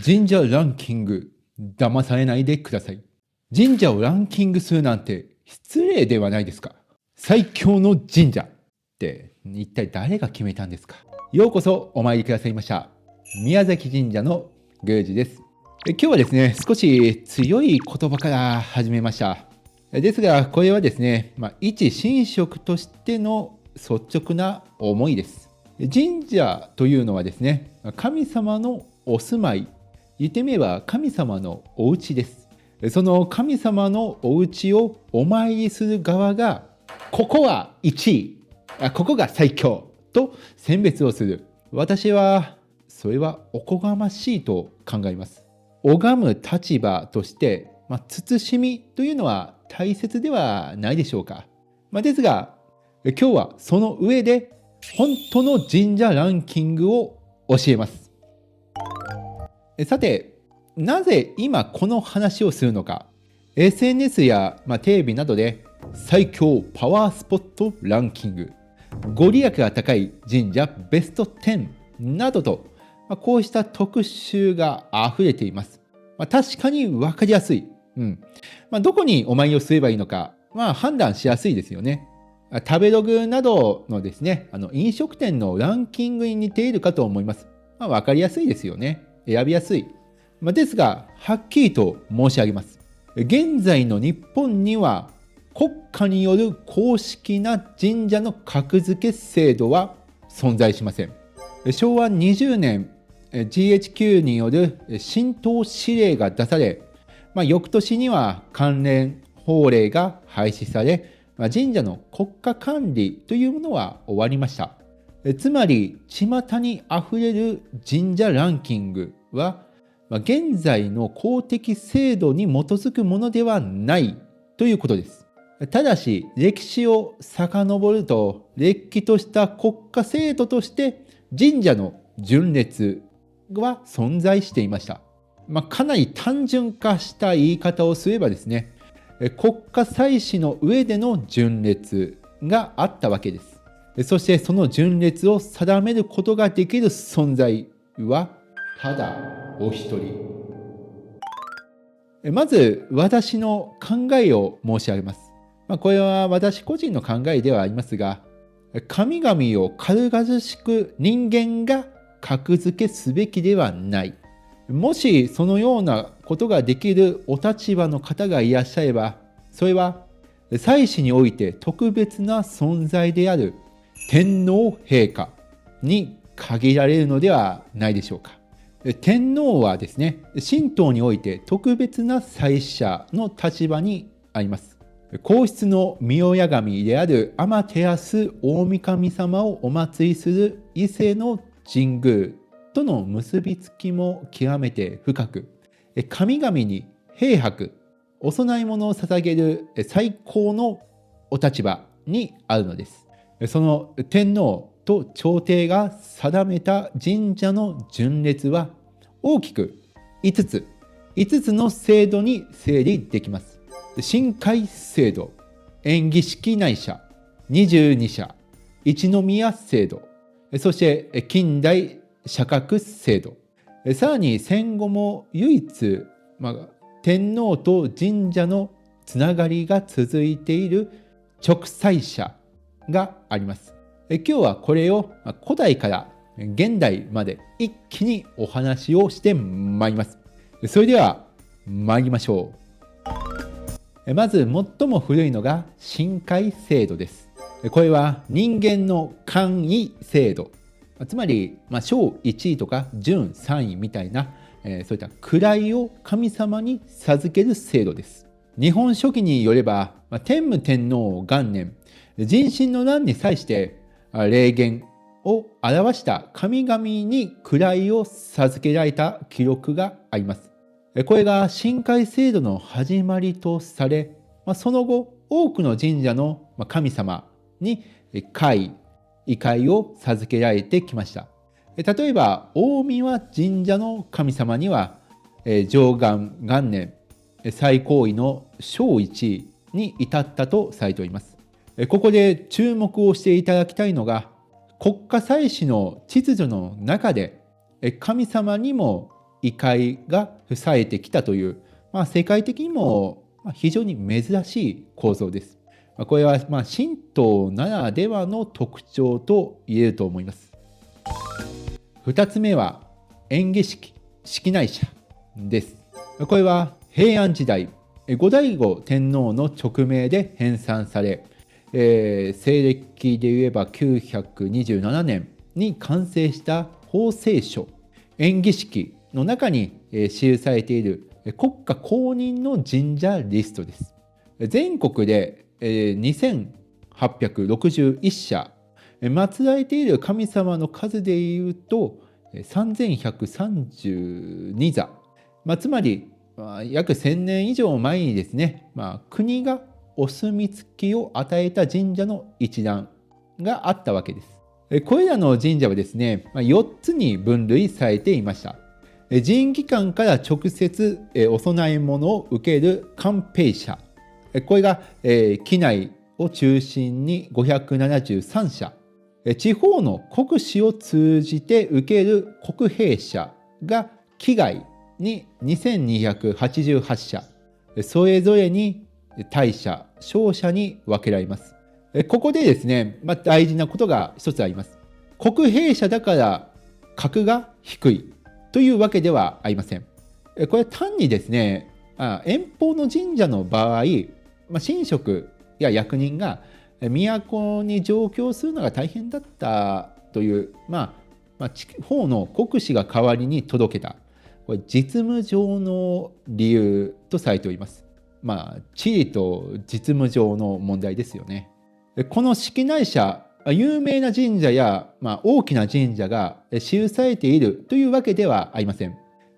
神社ランキング、騙されないでください。神社をランキングするなんて失礼ではないですか。最強の神社って一体誰が決めたんですか。ようこそお参りくださいました。宮崎神社の宮司です。今日はですね、少し強い言葉から始めました。ですが、これはですね、一神職としての率直な思いです。神社というのはですね、神様のお住まい、言ってみれば神様のお家です。その神様のお家をお参りする側が、ここは1位、ここが最強と選別をする。私はそれはおこがましいと考えます。拝む立場として、慎みというのは大切ではないでしょうか。ですが、今日はその上で本当の神社ランキングを教えます。さて、なぜ今この話をするのか。SNS や、テレビなどで最強パワースポットランキング、ご利益が高い神社ベスト10などと、こうした特集が溢れています。確かに分かりやすい。どこにお参りをすればいいのか、判断しやすいですよね。食べログなどのですね、飲食店のランキングに似ているかと思います。分かりやすいですよね。選びやすい。ですが、はっきりと申し上げます。現在の日本には国家による公式な神社の格付け制度は存在しません。昭和20年、GHQ による神道指令が出され、翌年には関連法令が廃止され、神社の国家管理というものは終わりました。つまり、巷にあふれる神社ランキングは、現在の公的制度に基づくものではないということです。ただし、歴史を遡ると、れっきとした国家制度として神社の順列は存在していました。かなり単純化した言い方をすればですね、国家祭祀の上での順列があったわけです。そしてその順列を定めることができる存在はただお一人。まず私の考えを申し上げます。これは私個人の考えではありますが、神々を軽々しく人間が格付けすべきではない。もしそのようなことができるお立場の方がいらっしゃれば、それは祭祀において特別な存在である天皇陛下に限られるのではないでしょうか。天皇はですね、神道において特別な祭祀者の立場にあります。皇室の御親神である天照大神様をお祭りする伊勢の神宮との結びつきも極めて深く、神々に幣白、お供え物を捧げる最高のお立場にあるのです。その天皇と朝廷が定めた神社の順列は大きく5つの制度に整理できます。神会制度、延喜式内社、22社、一宮制度、そして近代社格制度、さらに戦後も唯一、天皇と神社のつながりが続いている勅祭社があります。今日はこれを古代から現代まで一気にお話をしてまいります。それでは参りましょう。まず最も古いのが神会制度です。これは人間の官位制度、つまり小1位とか準3位みたいな、そういった位を神様に授ける制度です。日本書紀によれば天武天皇元年、壬申の乱に際して霊言を表した神々に位を授けられた記録があります。これが神会制度の始まりとされ、その後多くの神社の神様に位、位階を授けられてきました。例えば大神神社の神様には貞観元年最高位の小1位に至ったとされております。ここで注目をしていただきたいのが、国家祭祀の秩序の中で神様にも異界が冴えてきたという、世界的にも非常に珍しい構造です。これは神道ならではの特徴と言えると思います。2つ目は演技式、式内社です。これは平安時代、後醍醐天皇の勅命で編纂され、西暦で言えば927年に完成した法聖書演技式の中に記されている国家公認の神社リストです。全国で2861社、祀られている神様の数でいうと3132座、つまり約1000年以上前にですね、国がお墨付きを与えた神社の一覧があったわけです。これらの神社はですね、4つに分類されていました。神機関から直接お供え物を受ける官兵社、これが畿内を中心に573社、地方の国司を通じて受ける国兵社が畿外に2288社、それぞれに大社、小社に分けられます。ここでですね、大事なことが一つあります。国兵社だから格が低いというわけではありません。これ単にですね、遠方の神社の場合、神職や役人が都に上京するのが大変だったという、地方の国司が代わりに届けた、これ実務上の理由とされております。地理と実務上の問題ですよね。この式内社、有名な神社や、大きな神社が記されているというわけではありません。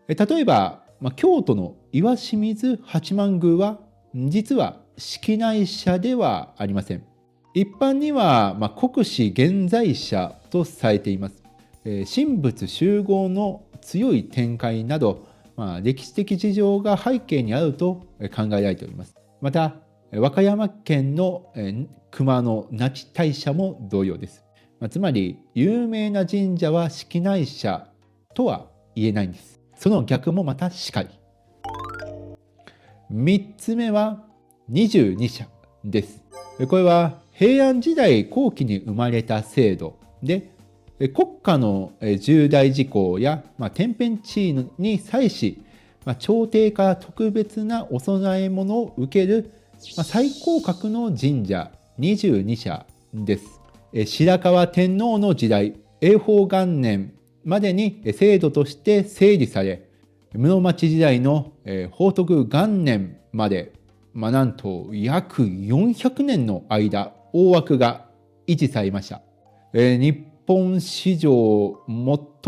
例えば、京都の石清水八幡宮は実は式内社ではありません。一般には、国司現在社とされています。神仏集合の強い展開など、歴史的事情が背景にあると考えられております。また和歌山県の熊野那智大社も同様です。つまり有名な神社は式内社とは言えないんです。その逆もまたしかり。3つ目は22社です。これは平安時代後期に生まれた制度で、国家の重大事項や天変地異に際し、朝廷から特別なお供え物を受ける最高格の神社22社です。白河天皇の時代、永宝元年までに制度として整理され、室町時代の宝徳元年まで、なんと約400年の間、大枠が維持されました。日本史上最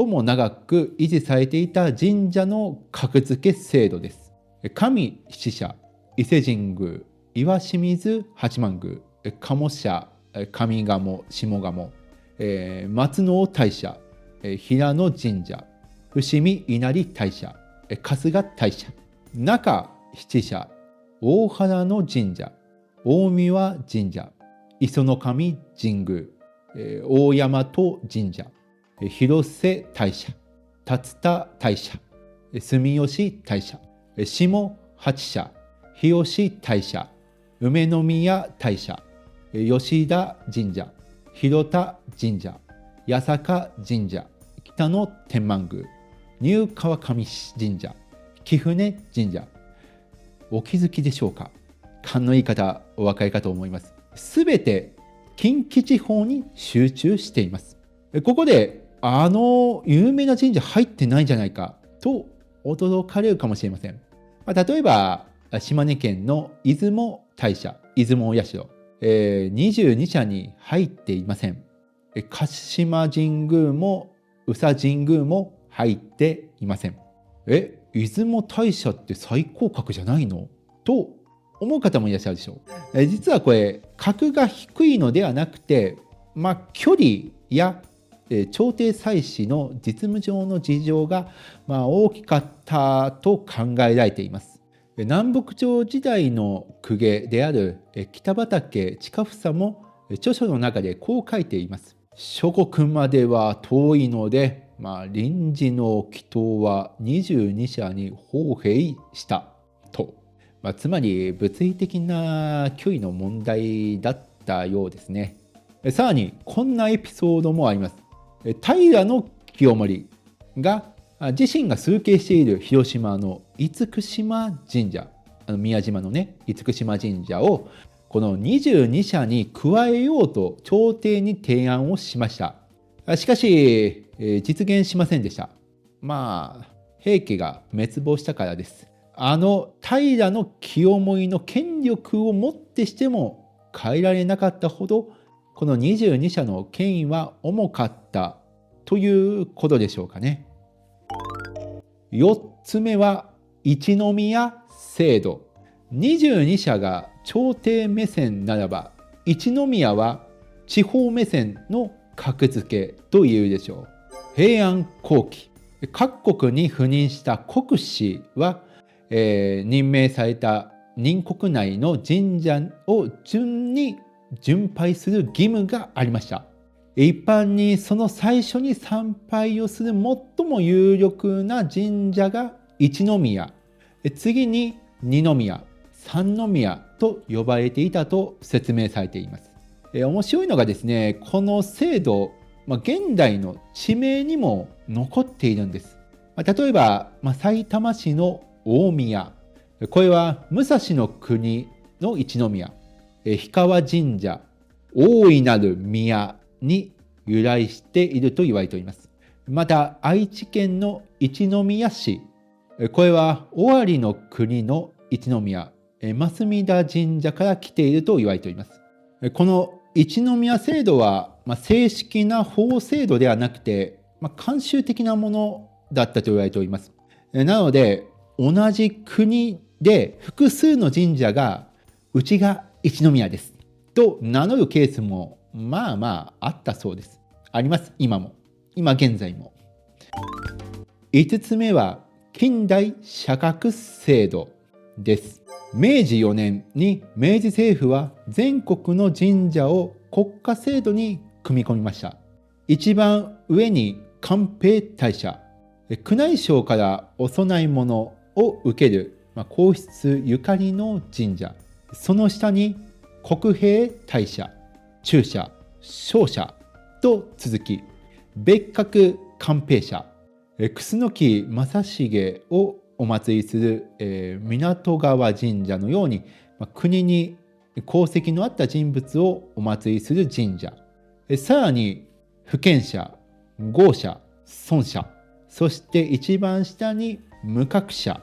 も長く維持されていた神社の格付け制度です。上七社、伊勢神宮、石清水八幡宮、鴨社、上賀下鴨、松尾大社、平野神社、伏見稲荷大社、春日大社、中七社、大原の神社、大神社、磯の神神宮、大大和神社、広瀬大社、竜田大社、住吉大社、下八社、日吉大社、梅宮大社、吉田神社、広田神社、八坂神社、北野天満宮、入川上神社、貴船神社。お気づきでしょうか。勘のいい方お分かりかと思います。すべて近畿地方に集中しています。ここで有名な神社入ってないんじゃないかと驚かれるかもしれません。例えば島根県の出雲大社、出雲大社、22社に入っていません。鹿島神宮も宇佐神宮も入っていません。出雲大社って最高格じゃないのと思う方もいらっしゃるでしょう。実はこれ格が低いのではなくて、距離や朝廷祭祀の実務上の事情が大きかったと考えられています。南北朝時代の公家である北畠親房も著書の中でこう書いています。諸国までは遠いので臨時の祈祷は22社に砲兵したと、つまり物理的な距離の問題だったようですね。さらにこんなエピソードもあります。平清盛が自身が崇敬している広島の厳島神社、宮島のね厳島神社をこの22社に加えようと朝廷に提案をしました。しかし、実現しませんでした。平家が滅亡したからです。平清盛の権力をもってしても変えられなかったほど、この22社の権威は重かったということでしょうかね。4つ目は一宮制度。22社が朝廷目線ならば、一宮は地方目線の格付けと言うでしょう。平安後期、各国に赴任した国司は、任命された任国内の神社を順に巡拝する義務がありました。一般にその最初に参拝をする最も有力な神社が一宮、次に二宮、三宮と呼ばれていたと説明されています。面白いのがですね、この制度、現代の地名にも残っているんです。例えば、埼玉市の大宮、これは武蔵の国の一宮、氷川神社、大いなる宮に由来していると言われております。また、愛知県の一宮市、これは尾張の国の一宮、増田神社から来ていると言われております。この一宮制度は、正式な法制度ではなくて、慣習的なものだったと言われております。なので、同じ国で複数の神社がうちが一宮ですと名乗るケースもあったそうです。あります。今現在も。5つ目は近代社格制度です。明治4年に明治政府は全国の神社を国家制度に組み込みました。一番上に寛平大社、宮内省からお供え物を受ける、皇室ゆかりの神社、その下に国平大社、中社、小社と続き、別格寛平社、楠木正成をお祭りする、湊川神社のように、国に功績のあった人物をお祭りする神社、さらに府県社、郷社、村社、そして一番下に無格社、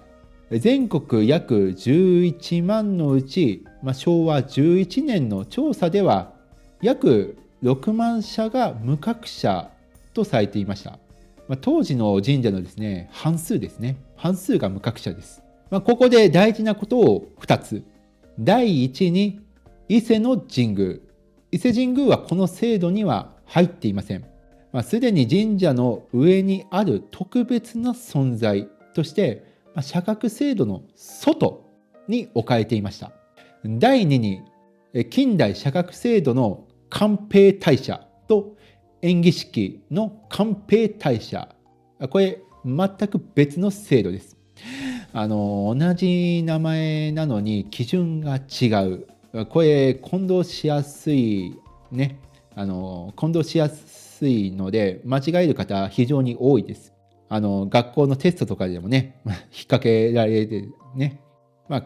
全国約11万のうち、昭和11年の調査では約6万社が無格社とされていました。当時の神社のですね、半数が無格社です。ここで大事なことを2つ。第一に伊勢の神宮。伊勢神宮はこの制度には入っていません。すでに神社の上にある特別な存在として、社格制度の外に置かれていました。第2に近代社格制度の寛平大社と延喜式の寛平大社、これ全く別の制度です。同じ名前なのに基準が違う。これ混同しやすいね。混同しやすいので間違える方非常に多いです。学校のテストとかでもね、引っ掛けられてね。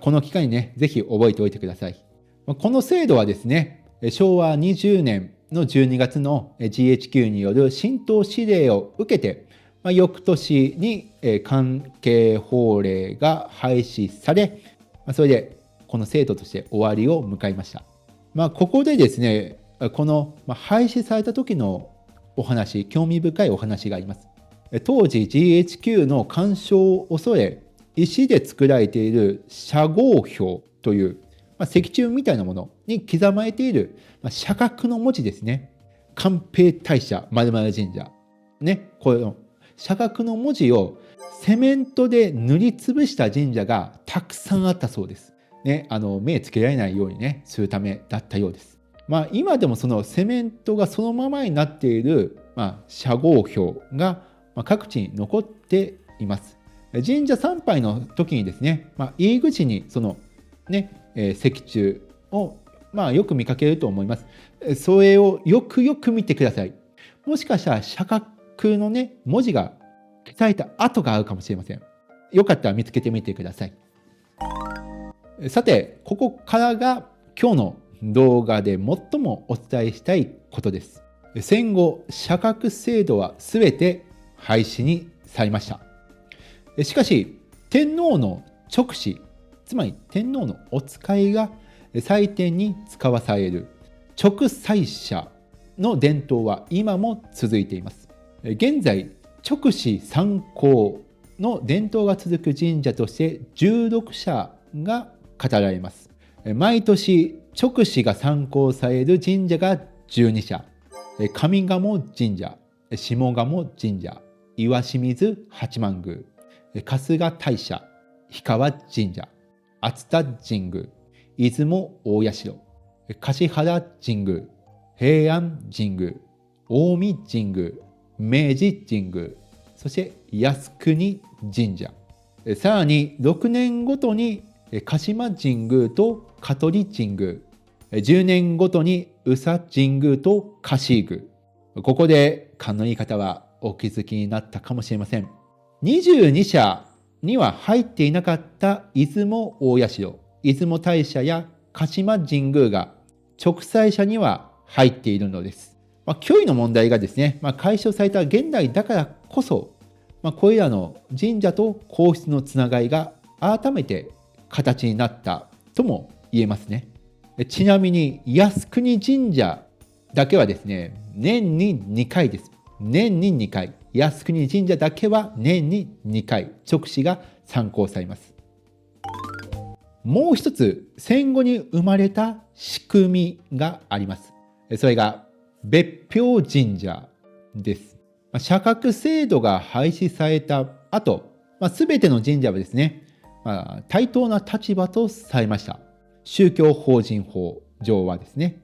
この機会にね、ぜひ覚えておいてください。この制度はですね、昭和20年の12月の GHQ による新党指令を受けて、翌年に関係法令が廃止され、それでこの制度として終わりを迎えました。ここでですね、この廃止された時のお話、興味深いお話があります。当時 GHQ の干渉を恐れ、石で作られている社号標という石柱みたいなものに刻まれている社格の文字ですね。寛平大社〇〇神社。ね、この社格の文字をセメントで塗りつぶした神社がたくさんあったそうです。ね、目つけられないようにね、するためだったようです。今でもそのセメントがそのままになっている社号標が各地に残っています。神社参拝の時にですね、入り口にそのね、石柱をよく見かけると思います。それをよくよく見てください。もしかしたら釈迦のね、文字が消された跡があるかもしれません。よかったら見つけてみてください。さて、ここからが今日の動画で最もお伝えしたいことです。戦後、釈迦制度はすべて廃止にされました。しかし、天皇の勅使、つまり天皇のお使いが祭典に使わされる勅祭者の伝統は今も続いています。現在、勅使参考の伝統が続く神社として16社が語られます。毎年、勅使が参考される神社が12社、上賀茂神社、下鴨神社、岩清水八幡宮、春日大社、氷川神社、熱田神宮、出雲大社、橿原神宮、平安神宮、近江神宮、明治神宮、そして靖国神社、さらに6年ごとに鹿島神宮と香取神宮、10年ごとに宇佐神宮と香椎宮。ここで勘のいい方はお気づきになったかもしれません。22社には入っていなかった出雲大社、出雲大社や鹿島神宮が勅祭社には入っているのです。距離の問題がですね、解消された現代だからこそ、これらの神社と皇室のつながりが改めて形になったとも言えますね。ちなみに靖国神社だけはですね、年に2回です。年に2回。靖国神社だけは年に2回、勅使が参考されます。もう一つ、戦後に生まれた仕組みがあります。それが別表神社です。釈迦制度が廃止された後、すべての神社はですね、対等な立場とされました。宗教法人法上はですね。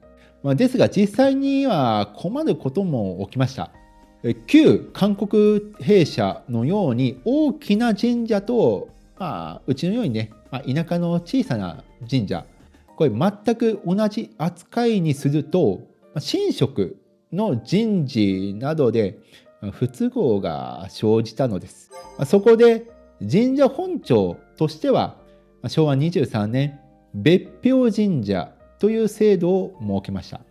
ですが実際には困ることも起きました。旧韓国兵舎のように大きな神社と、うちのようにね、田舎の小さな神社、これ全く同じ扱いにすると、神職の人事などで不都合が生じたのです。そこで神社本庁としては昭和23年別表神社という制度を設けました。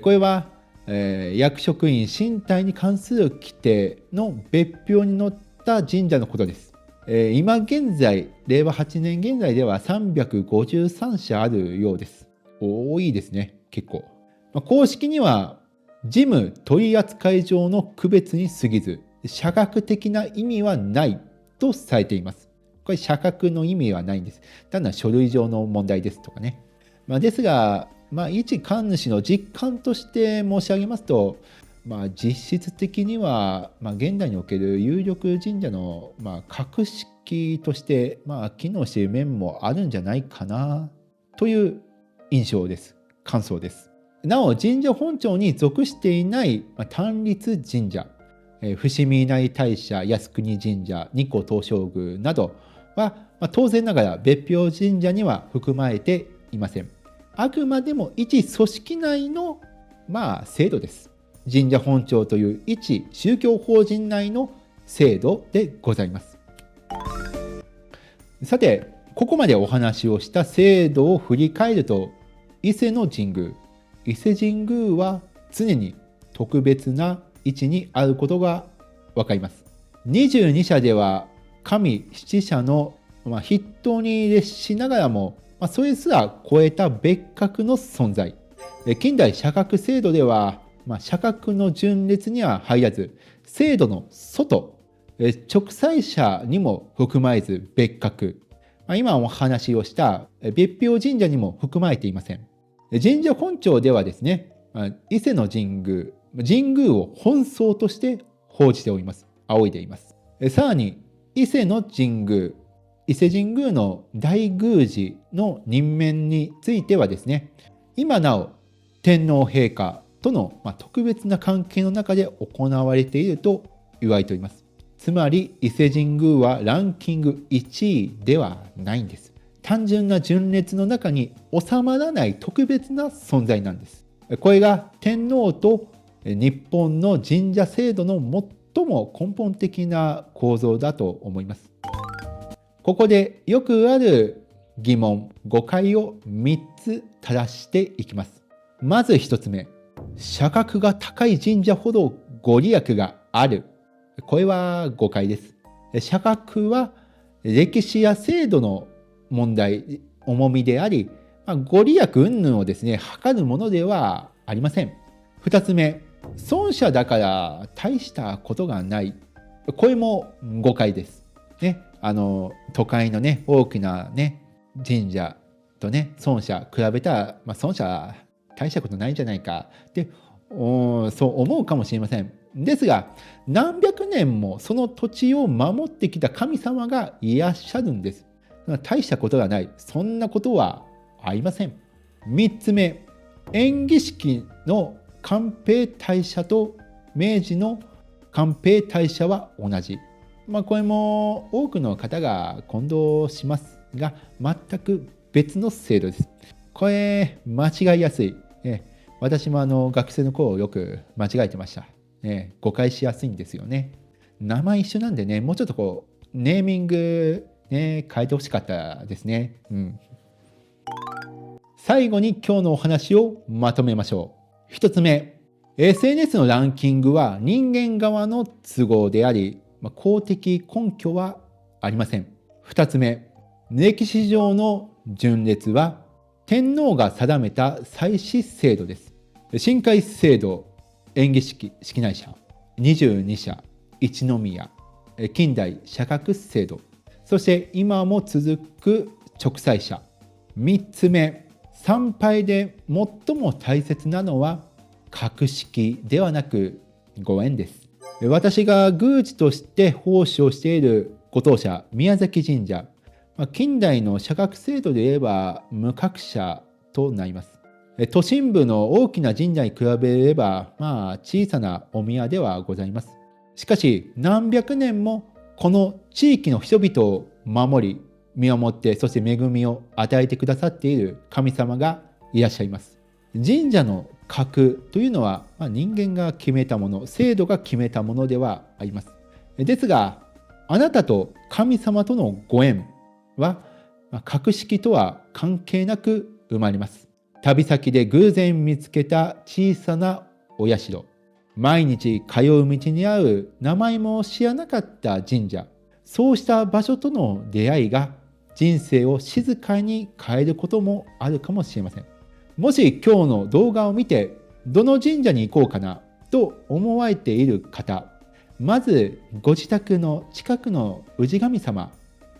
これは役職員身体に関する規定の別表に載った神社のことです。今現在令和8年現在では353社あるようです。多いですね、結構。公式には事務取扱上の区別に過ぎず社格的な意味はないとされています。これ社格の意味はないんです。単なる書類上の問題ですとかね。ですが、一神主の実感として申し上げますと、実質的には、現代における有力神社の、格式として、機能している面もあるんじゃないかなという印象です。感想です。なお神社本庁に属していない単立神社、伏見稲荷大社、靖国神社、日光東照宮などは、当然ながら別表神社には含まれていません。あくまでも一組織内の、制度です。神社本庁という一宗教法人内の制度でございます。さて、ここまでお話をした制度を振り返ると、伊勢の神宮、伊勢神宮は常に特別な位置にあることがわかります。22社では神7社の筆頭に列しながらも、それすら超えた別格の存在。近代釈迦制度では、釈迦の順列には入らず、制度の外、勅祭者にも含まれず別格。今お話をした別表神社にも含まれていません。神社本庁ではですね、伊勢の神宮を本葬として報じております。仰いでいます。さらに、伊勢の神宮、伊勢神宮の大宮司の任免についてはですね、今なお天皇陛下との特別な関係の中で行われていると言われております。つまり伊勢神宮はランキング1位ではないんです。単純な順列の中に収まらない特別な存在なんです。これが天皇と日本の神社制度の最も根本的な構造だと思います。ここでよくある疑問、誤解を3つ正していきます。まず1つ目、社格が高い神社ほどご利益がある。これは誤解です。社格は歴史や制度の問題、重みであり、ご利益云々をですね、測るものではありません。2つ目、孫社だから大したことがない。これも誤解です。ね、都会のね、大きなね、神社とね、孫社比べたら、孫社大したことないんじゃないかってそう思うかもしれません。ですが、何百年もその土地を守ってきた神様がいらっしゃるんです。大したことがない。そんなことはありません。3つ目、延喜式の寛平大社と明治の寛平大社は同じ。これも多くの方が混同しますが、全く別の制度です。これ、間違いやすい。私も学生の頃よく間違えてました。誤解しやすいんですよね。名前一緒なんでね、もうちょっとネーミング、変えてほしかったですね。最後に今日のお話をまとめましょう。1つ目、SNS のランキングは人間側の都合であり、公的根拠はありません。2つ目、歴史上の順列は天皇が定めた祭祀制度です。神会制度、延喜式、式内社、22社、一宮、近代社格制度、そして今も続く直裁社。3つ目、参拝で最も大切なのは格式ではなくご縁です。私が宮司として奉仕をしているご当社宮崎神社、近代の社格制度で言えば無格社となります。都心部の大きな神社に比べれば、小さなお宮ではございます。しかし何百年もこの地域の人々を守り見守って、そして恵みを与えてくださっている神様がいらっしゃいます。神社の格というのは、人間が決めたもの、制度が決めたものではあります。ですが、あなたと神様とのご縁は、格式とは関係なく生まれます。旅先で偶然見つけた小さなお社、毎日通う道に合う名前も知らなかった神社、そうした場所との出会いが人生を静かに変えることもあるかもしれません。もし今日の動画を見て、どの神社に行こうかなと思われている方、まずご自宅の近くの氏神様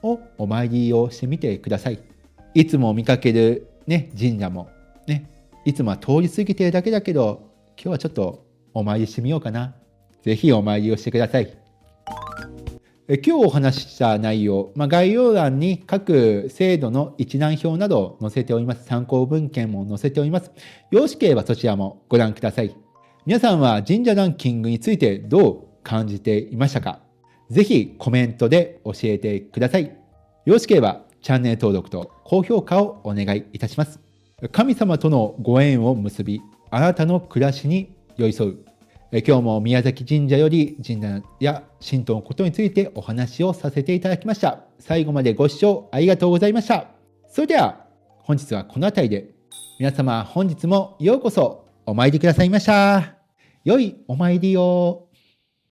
をお参りをしてみてください。いつも見かける、神社も、いつもは通り過ぎているだけだけど、今日はちょっとお参りしてみようかな。ぜひお参りをしてください。今日お話しした内容、概要欄に各制度の一覧表などを載せております。参考文献も載せております。よろしければそちらもご覧ください。皆さんは神社ランキングについてどう感じていましたか？ぜひコメントで教えてください。よろしければチャンネル登録と高評価をお願いいたします。神様とのご縁を結び、あなたの暮らしに寄り添う。今日も宮崎神社より神社や神道のことについてお話をさせていただきました。最後までご視聴ありがとうございました。それでは本日はこの辺りで、皆様本日もようこそお参りくださいました。良いお参りを。